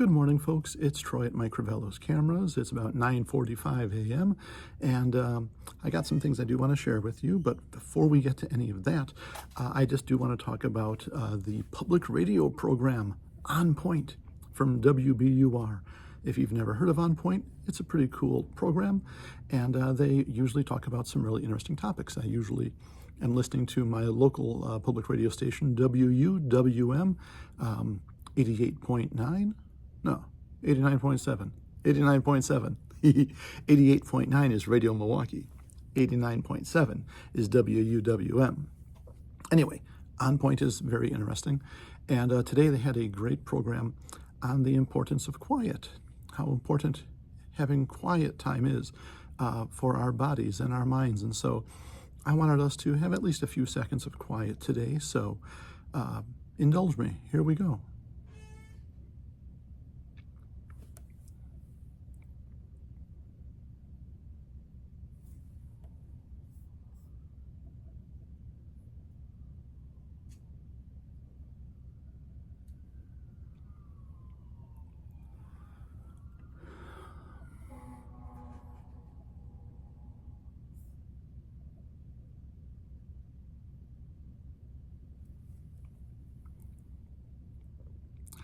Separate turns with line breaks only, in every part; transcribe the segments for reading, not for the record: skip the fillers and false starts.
Good morning, folks. It's Troy at Mike Ravello's Cameras. It's about 9:45 a.m. and I got some things I do want to share with you. But before we get to any of that, I just do want to talk about the public radio program On Point from WBUR. If you've never heard of On Point, it's a pretty cool program, and they usually talk about some really interesting topics. I usually am listening to my local public radio station, WUWM, 88.9. No, 89.7. 89.7. 88.9 is Radio Milwaukee. 89.7 is WUWM. Anyway, On Point is very interesting. And today they had a great program on the importance of quiet, how important having quiet time is for our bodies and our minds. And so I wanted us to have at least a few seconds of quiet today. So indulge me. Here we go.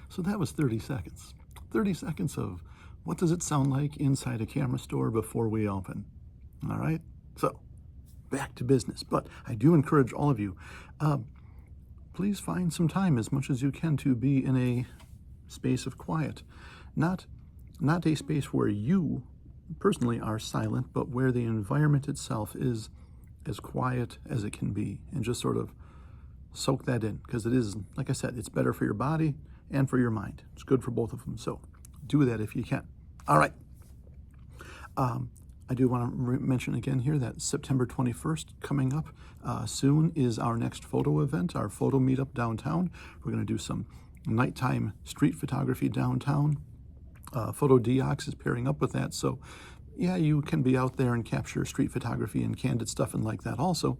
So that was 30 seconds. 30 seconds of what does it sound like inside a camera store before we open. All right, so back to business. But I do encourage all of you, please find some time as much as you can to be in a space of quiet. Not a space where you personally are silent, but where the environment itself is as quiet as it can be, and just sort of soak that in, because it is, like I said, it's better for your body and for your mind. It's good for both of them. So do that if you can. All right. I do want to mention again here that September 21st coming up soon is our next photo event, our photo meetup downtown. We're going to do some nighttime street photography downtown. Fotodiox is pairing up with that. So yeah, you can be out there and capture street photography and candid stuff and like that also.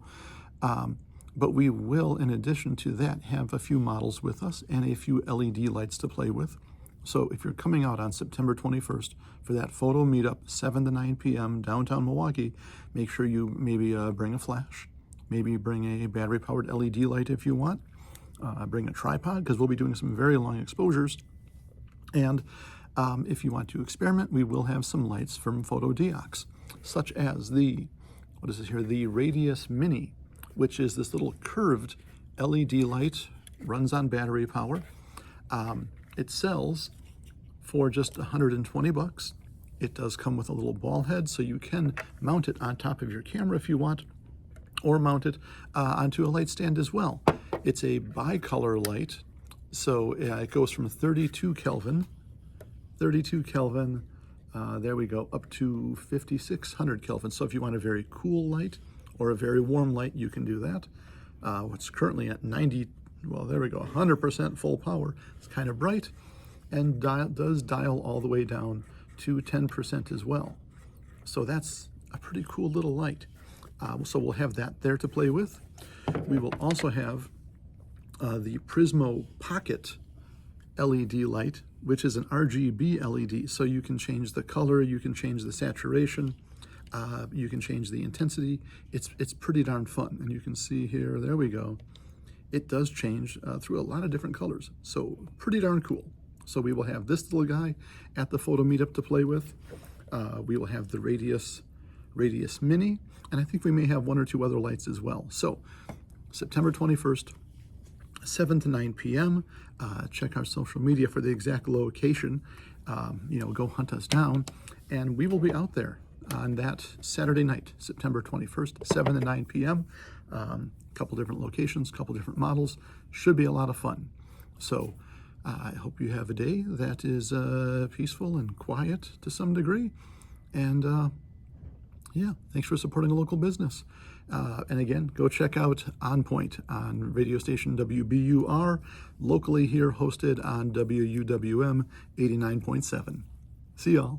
But we will, in addition to that, have a few models with us and a few LED lights to play with. So if you're coming out on September 21st for that photo meetup, 7 to 9 p.m. downtown Milwaukee, make sure you maybe bring a flash, maybe bring a battery-powered LED light if you want, bring a tripod, because we'll be doing some very long exposures. And if you want to experiment, we will have some lights from Fotodiox, such as the, what is this here, the Radius Mini, which is this little curved LED light, runs on battery power. It sells for just $120. It does come with a little ball head, so you can mount it on top of your camera if you want, or mount it onto a light stand as well. It's a bicolor light, so it goes from 32 Kelvin, there we go, up to 5600 Kelvin. So if you want a very cool light or a very warm light, you can do that. It's currently at 90, well, there we go, 100% full power. It's kind of bright, and does dial all the way down to 10% as well. So that's a pretty cool little light. So we'll have that there to play with. We will also have the Prismo Pocket LED light, which is an RGB LED. So you can change the color, you can change the saturation, you can change the intensity. It's pretty darn fun. And you can see here, there we go. It does change through a lot of different colors. So pretty darn cool. So we will have this little guy at the photo meetup to play with. We will have the Radius Mini, and I think we may have one or two other lights as well. So September 21st, 7 to 9 p.m. Check our social media for the exact location. Go hunt us down, and we will be out there on that Saturday night, September 21st, 7 to 9 p.m. Couple different locations, couple different models. Should be a lot of fun. So I hope you have a day that is peaceful and quiet to some degree. And yeah, thanks for supporting a local business. And again, go check out On Point on radio station WBUR, locally here hosted on WUWM 89.7. See y'all.